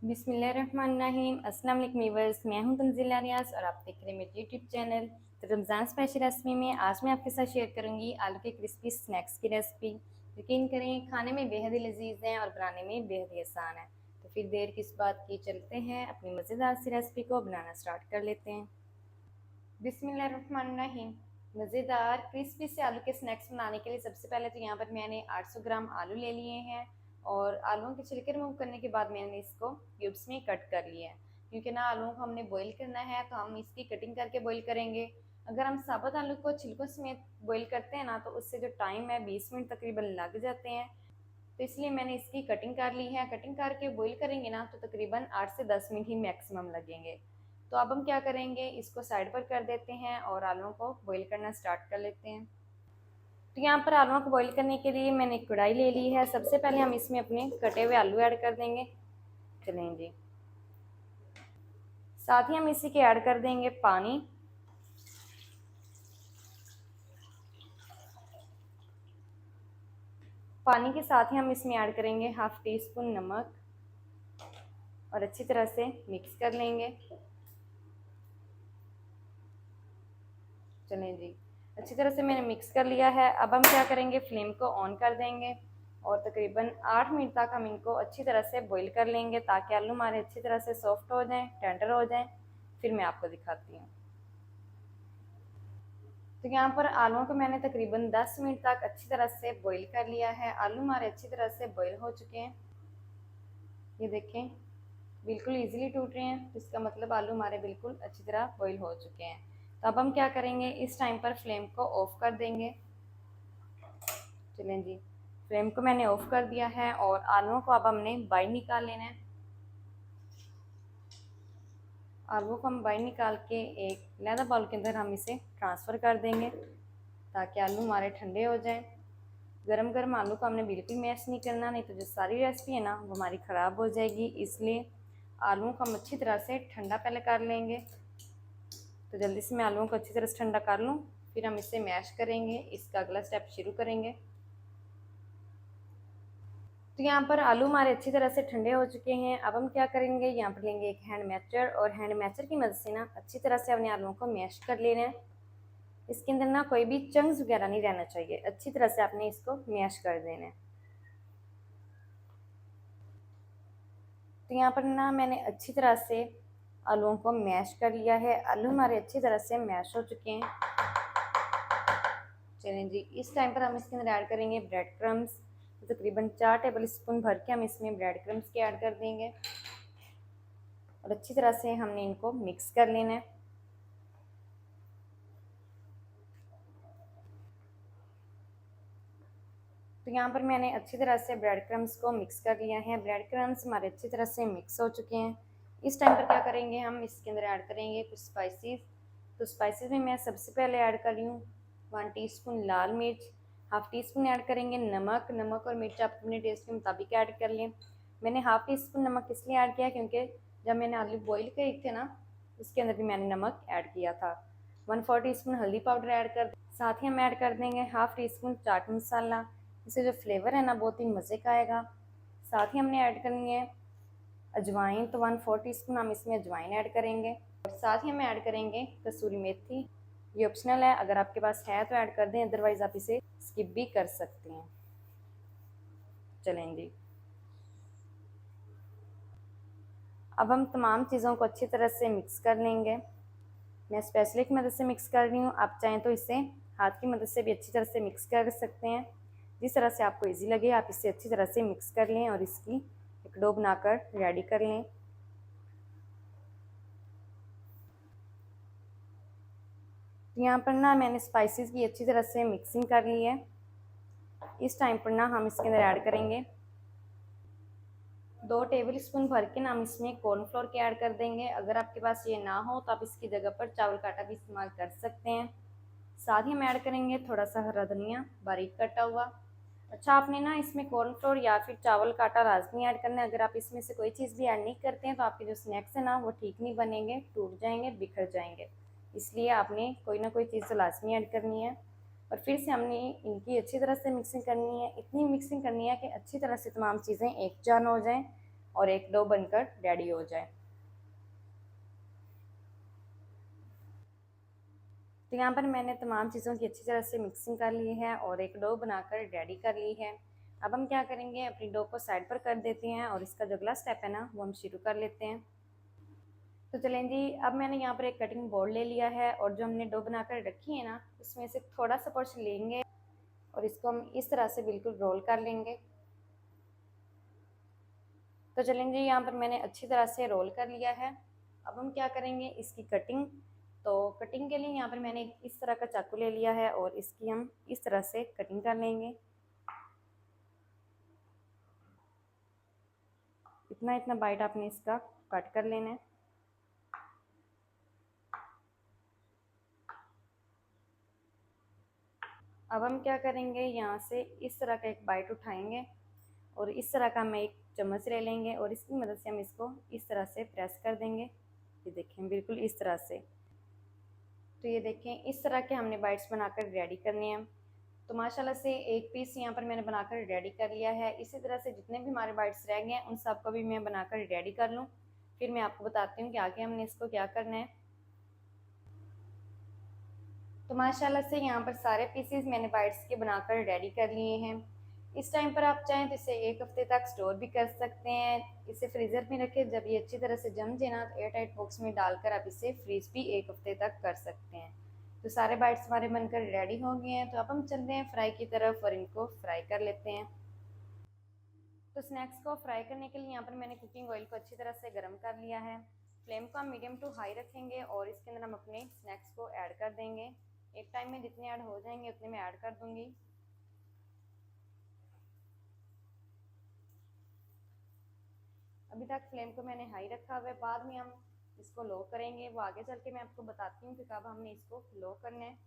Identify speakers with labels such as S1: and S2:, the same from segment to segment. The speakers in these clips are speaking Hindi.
S1: बिस्मिल्लाहिर्रहमानिर्रहीम। अस्सलाम वालेकुम व्यूअर्स, मैं हूं तंजीला रियाज और आप देख रहे हैं मेरे यूट्यूब चैनल। तो रमज़ान स्पेशल रेसिपी में आज मैं आपके साथ शेयर करूंगी आलू के क्रिस्पी स्नैक्स की रेसिपी। यकीन करें खाने में बेहद ही लजीज है और बनाने में बेहद ही आसान है। तो फिर देर किस बात की, चलते हैं अपनी मज़ेदार सी रेसिपी को बनाना स्टार्ट कर लेते हैं। बिस्मिल्लाहिर्रहमानिर्रहीम। मज़ेदार क्रिस्पी से आलू के स्नैक्स बनाने के लिए सबसे पहले तो यहाँ पर मैंने 800 ग्राम आलू ले लिए हैं और आलूओं के छिलके रिमूव करने के बाद मैंने इसको क्यूब्स में कट कर लिया है। क्योंकि ना आलूओं को हमने बॉईल करना है तो हम इसकी कटिंग करके बॉईल करेंगे। अगर हम साबुत आलू को छिलकों समेत बॉईल करते हैं ना तो उससे जो टाइम है 20 मिनट तकरीबन लग जाते हैं। तो इसलिए मैंने इसकी कटिंग कर ली है। कटिंग करके बॉईल करेंगे ना तो तकरीबन 8 से 10 मिनट ही मैक्सिमम लगेंगे। तो अब हम क्या करेंगे, इसको साइड पर कर देते हैं और आलूओं को बॉईल करना स्टार्ट कर लेते हैं। तो यहाँ पर आलूओं को बॉईल करने के लिए मैंने एक कढ़ाई ले ली है। सबसे पहले हम इसमें अपने कटे हुए आलू ऐड कर देंगे। चलें जी, साथ ही हम इसी के ऐड कर देंगे पानी। पानी के साथ ही हम इसमें ऐड करेंगे हाफ टी स्पून नमक और अच्छी तरह से मिक्स कर लेंगे। चलें जी, अच्छी तरह से मैंने मिक्स कर लिया है। अब हम क्या करेंगे, फ्लेम को ऑन कर देंगे और तकरीबन 8 मिनट तक हम इनको अच्छी तरह से बॉईल कर लेंगे ताकि आलू हमारे अच्छी तरह से सॉफ्ट हो जाएं, टेंडर हो जाएं। फिर मैं आपको दिखाती हूँ। तो यहाँ पर आलूओं को मैंने तकरीबन 10 मिनट तक अच्छी तरह से बॉईल कर लिया है। आलू हमारे अच्छी तरह से बॉईल हो चुके हैं। ये देखें, बिल्कुल इजीली टूट रहे हैं, तो इसका मतलब आलू हमारे बिल्कुल अच्छी तरह बॉईल हो चुके हैं। तो अब हम क्या करेंगे, इस टाइम पर फ्लेम को ऑफ कर देंगे। चलें जी, फ्लेम को मैंने ऑफ कर दिया है और आलूओं को अब हमने बाहर निकाल लेना है। आलूओं को हम बाहर निकाल के एक लैदा बाउल के अंदर हम इसे ट्रांसफ़र कर देंगे ताकि आलू हमारे ठंडे हो जाएं। गरम गरम आलू को हमने बिल्कुल मैश नहीं करना, नहीं तो जो सारी रेसिपी है ना वो हमारी ख़राब हो जाएगी। इसलिए आलूओं को हम अच्छी तरह से ठंडा पहले कर लेंगे। तो जल्दी से मैं आलूओं को अच्छी तरह से ठंडा कर लूँ, फिर हम इसे मैश करेंगे, इसका अगला स्टेप शुरू करेंगे। तो यहाँ पर आलू हमारे अच्छी तरह से ठंडे हो चुके हैं। अब हम क्या करेंगे, यहाँ पर लेंगे एक हैंड मैचर और हैंड मैचर की मदद से ना अच्छी तरह से अपने आलूओं को मैश कर लेना है। इसके अंदर ना कोई भी चंक्स वगैरह नहीं रहना चाहिए, अच्छी तरह से आपने इसको मैश कर देना है। तो यहाँ पर ना मैंने अच्छी तरह से आलूओं को मैश कर लिया है। आलू हमारे अच्छी तरह से मैश हो चुके हैं। चलें जी, इस टाइम पर हम इसके अंदर ऐड करेंगे ब्रेड क्रम्स। तकरीबन 4 टेबल स्पून भर के हम इसमें ब्रेड क्रम्स के ऐड कर देंगे और अच्छी तरह से हमने इनको मिक्स कर लेना है। तो यहाँ पर मैंने अच्छी तरह से ब्रेड क्रम्स को मिक्स कर लिया है। ब्रेड क्रम्स हमारे अच्छी तरह से मिक्स हो चुके हैं। इस टाइम पर क्या करेंगे, हम इसके अंदर ऐड करेंगे कुछ स्पाइसेस। तो स्पाइसेस में मैं सबसे पहले ऐड कर रही हूँ 1 टीस्पून लाल मिर्च, हाफ टी स्पून ऐड करेंगे नमक। नमक और मिर्च आप अपने टेस्ट के मुताबिक ऐड कर लें। मैंने हाफ टी स्पून नमक इसलिए ऐड किया क्योंकि जब मैंने आलू बॉईल किए थे ना उसके अंदर भी मैंने नमक ऐड किया था। 1/4 टीस्पून हल्दी पाउडर ऐड कर, साथ ही हम ऐड कर देंगे half tea spoon chaat masala. इससे जो फ्लेवर है ना बहुत ही मज़े का आएगा। साथ ही हमने ऐड करनी है अजवाइन। तो 1/4 टीस्पून हम इसमें अजवाइन ऐड करेंगे और साथ ही हम ऐड करेंगे कसूरी मेथी। ये ऑप्शनल है, अगर आपके पास है तो ऐड कर दें, अदरवाइज़ आप इसे स्किप भी कर सकते हैं। चलें जी, अब हम तमाम चीज़ों को अच्छी तरह से मिक्स कर लेंगे। मैं स्पैचुला की मदद से मिक्स कर रही हूँ, आप चाहें तो इसे हाथ की मदद से भी अच्छी तरह से मिक्स कर सकते हैं। जिस तरह से आपको इजी लगे आप इसे अच्छी तरह से मिक्स कर लें और इसकी एक डो बनाकर रेडी कर लें। यहाँ पर ना मैंने स्पाइसेस की अच्छी तरह से मिक्सिंग कर ली है। इस टाइम पर ना हम इसके अंदर ऐड करेंगे 2 टेबल स्पून भर के ना हम इसमें कॉर्नफ्लोर के ऐड कर देंगे। अगर आपके पास ये ना हो तो आप इसकी जगह पर चावल का आटा भी इस्तेमाल कर सकते हैं। साथ ही हम ऐड करेंगे थोड़ा सा हरा धनिया बारीक कटा हुआ। अच्छा, आपने ना इसमें कॉर्नफ्लोर या फिर चावल का आटा लाजमी ऐड करना है। अगर आप इसमें से कोई चीज़ भी ऐड नहीं करते हैं तो आपके जो स्नैक्स हैं ना वो ठीक नहीं बनेंगे, टूट जाएंगे, बिखर जाएंगे। इसलिए आपने कोई ना कोई चीज़ तो लाजमी ऐड करनी है। और फिर से हमने इनकी अच्छी तरह से मिक्सिंग करनी है। इतनी मिक्सिंग करनी है कि अच्छी तरह से तमाम चीज़ें एक जान हो जाएं और एक डो बनकर रेडी हो जाए। तो यहाँ पर मैंने तमाम चीज़ों की अच्छी तरह से मिक्सिंग कर ली है और एक डो बनाकर रेडी कर ली है। अब हम क्या करेंगे, अपनी डो को साइड पर कर देते हैं और इसका जो अगला स्टेप है ना वो हम शुरू कर लेते हैं। तो चलें जी, अब मैंने यहाँ पर एक कटिंग बोर्ड ले लिया है और जो हमने डो बनाकर रखी है ना उसमें से थोड़ा सा पोर्शन लेंगे और इसको हम इस तरह से बिल्कुल रोल कर लेंगे। तो चलें जी, यहाँ पर मैंने अच्छी तरह से रोल कर लिया है। अब हम क्या करेंगे, इसकी कटिंग। तो कटिंग के लिए यहाँ पर मैंने इस तरह का चाकू ले लिया है और इसकी हम इस तरह से कटिंग कर लेंगे। इतना इतना बाइट आपने इसका कट कर लेना है। अब हम क्या करेंगे, यहाँ से इस तरह का एक बाइट उठाएंगे और इस तरह का हम एक चम्मच ले लेंगे और इसकी मदद से हम इसको इस तरह से प्रेस कर देंगे। ये देखें, बिल्कुल इस तरह से। तो ये देखें, इस तरह के हमने बाइट्स बनाकर रेडी करने हैं। तो माशाल्लाह से एक पीस यहाँ पर मैंने बनाकर रेडी कर लिया है। इसी तरह से जितने भी हमारे बाइट्स रह गए हैं उन सबको भी मैं बनाकर रेडी कर लूँ, फिर मैं आपको बताती हूँ कि आगे हमने इसको क्या करना है। तो माशाल्लाह से यहाँ पर सारे पीसेस मैंने बाइट्स के बनाकर रेडी कर लिए हैं। इस टाइम पर आप चाहें तो इसे एक हफ्ते तक स्टोर भी कर सकते हैं। इसे फ्रीज़र में रखें, जब ये अच्छी तरह से जम जाए ना तो एयर टाइट बॉक्स में डालकर आप इसे फ्रीज भी एक हफ्ते तक कर सकते हैं। तो सारे बाइट्स हमारे बनकर रेडी हो गए हैं। तो अब हम चलते हैं फ्राई की तरफ और इनको फ्राई कर लेते हैं। तो स्नैक्स को फ्राई करने के लिए यहाँ पर मैंने कुकिंग ऑयल को अच्छी तरह से गर्म कर लिया है। फ्लेम को हम मीडियम टू हाई रखेंगे और इसके अंदर हम अपने स्नैक्स को ऐड कर देंगे। एक टाइम में जितने ऐड हो जाएंगे उतने मैं ऐड कर दूंगी। अभी तक फ्लेम को मैंने हाई रखा हुआ है, बाद में हम इसको लो करेंगे। वो आगे चल के मैं आपको बताती हूँ कि कब हमने इसको लो करना है।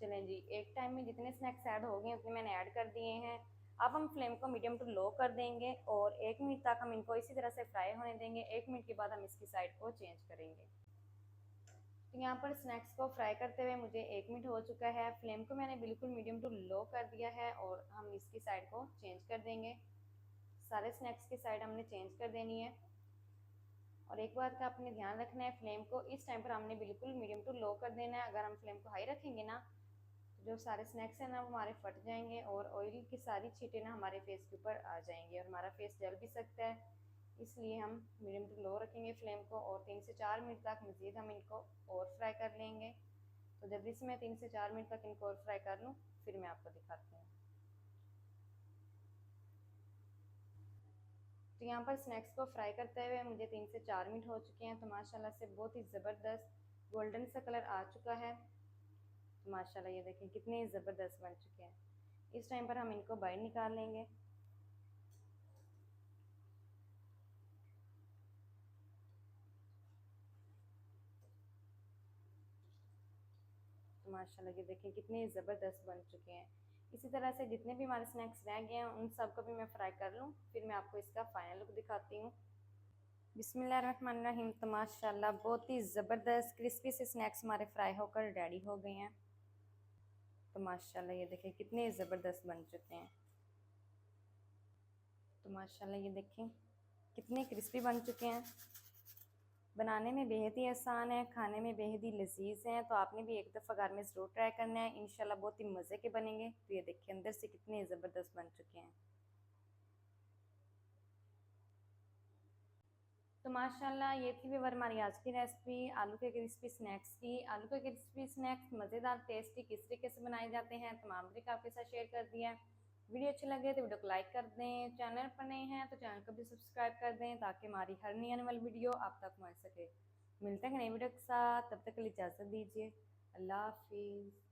S1: चलें जी, एक टाइम में जितने स्नैक्स ऐड हो गए उतने मैंने ऐड कर दिए हैं। अब हम फ्लेम को मीडियम टू लो कर देंगे और 1 मिनट तक हम इनको इसी तरह से फ्राई होने देंगे। 1 मिनट के बाद हम इसकी साइड को चेंज करेंगे। तो यहाँ पर स्नैक्स को फ्राई करते हुए मुझे 1 मिनट हो चुका है। फ्लेम को मैंने बिल्कुल मीडियम टू लो कर दिया है और हम इसकी साइड को चेंज कर देंगे। सारे स्नैक्स की साइड हमने चेंज कर देनी है। और एक बात का आपने ध्यान रखना है, फ्लेम को इस टाइम पर हमने बिल्कुल मीडियम टू लो कर देना है। अगर हम फ्लेम को हाई रखेंगे ना तो जो सारे स्नैक्स हैं ना वो हमारे फट जाएंगे और ऑयल की सारी छींटें ना हमारे फेस के ऊपर आ जाएंगी और हमारा फेस जल भी सकता है। इसलिए हम मीडियम टू लो रखेंगे फ्लेम को और 3 से 4 मिनट तक मज़ीद हम इनको और फ्राई कर लेंगे। तो जल्दी से मैं 3 से 4 मिनट तक इनको और फ्राई कर लूँ, फिर मैं आपको दिखाती हूँ। तो यहाँ पर स्नैक्स को फ्राई करते हुए मुझे 3 से 4 मिनट हो चुके हैं। तो माशाल्लाह से बहुत ही ज़बरदस्त गोल्डन सा कलर आ चुका है। तो माशाल्लाह ये देखें कितने ज़बरदस्त बन चुके हैं। इस टाइम पर हम इनको बाहर निकाल लेंगे। तो माशाल्लाह ये देखें कितने ज़बरदस्त बन चुके हैं। इसी तरह से जितने भी हमारे स्नैक्स रह गए हैं उन सब को भी मैं फ्राई कर लूँ, फिर मैं आपको इसका फाइनल लुक दिखाती हूँ। बिस्मिल्लाहिर्रहमानिर्रहीम। तो माशाल्लाह बहुत ही ज़बरदस्त क्रिस्पी से स्नैक्स हमारे फ्राई होकर रेडी हो गए हैं। तो माशाल्लाह ये देखें कितने ज़बरदस्त बन चुके हैं। तो माशाल्लाह ये देखें कितने क्रिस्पी बन चुके हैं। बनाने में बेहद ही आसान है, खाने में बेहद ही लजीज हैं। तो आपने भी एक दफ़ा घर में ज़रूर ट्राई करना है, इंशाल्लाह बहुत ही मज़े के बनेंगे। तो ये देखिए अंदर से कितने ज़बरदस्त बन चुके हैं। तो माशाल्लाह ये थी व्यूअर हमारी आज की रेसिपी आलू के क्रिस्पी स्नैक्स की। आलू के क्रिस्पी स्नैक्स मज़ेदार टेस्टी किस तरीके से बनाए जाते हैं तमाम तरीका आपके साथ शेयर कर दिया है। वीडियो अच्छी लगे तो वीडियो को लाइक कर दें, चैनल पर नए हैं तो चैनल को भी सब्सक्राइब कर दें ताकि हमारी हर नई आने वाली वीडियो आप तक पहुँच सके। मिलते हैं नई वीडियो के साथ, तब तक के लिए इजाज़त दीजिए। अल्लाह हाफिज़।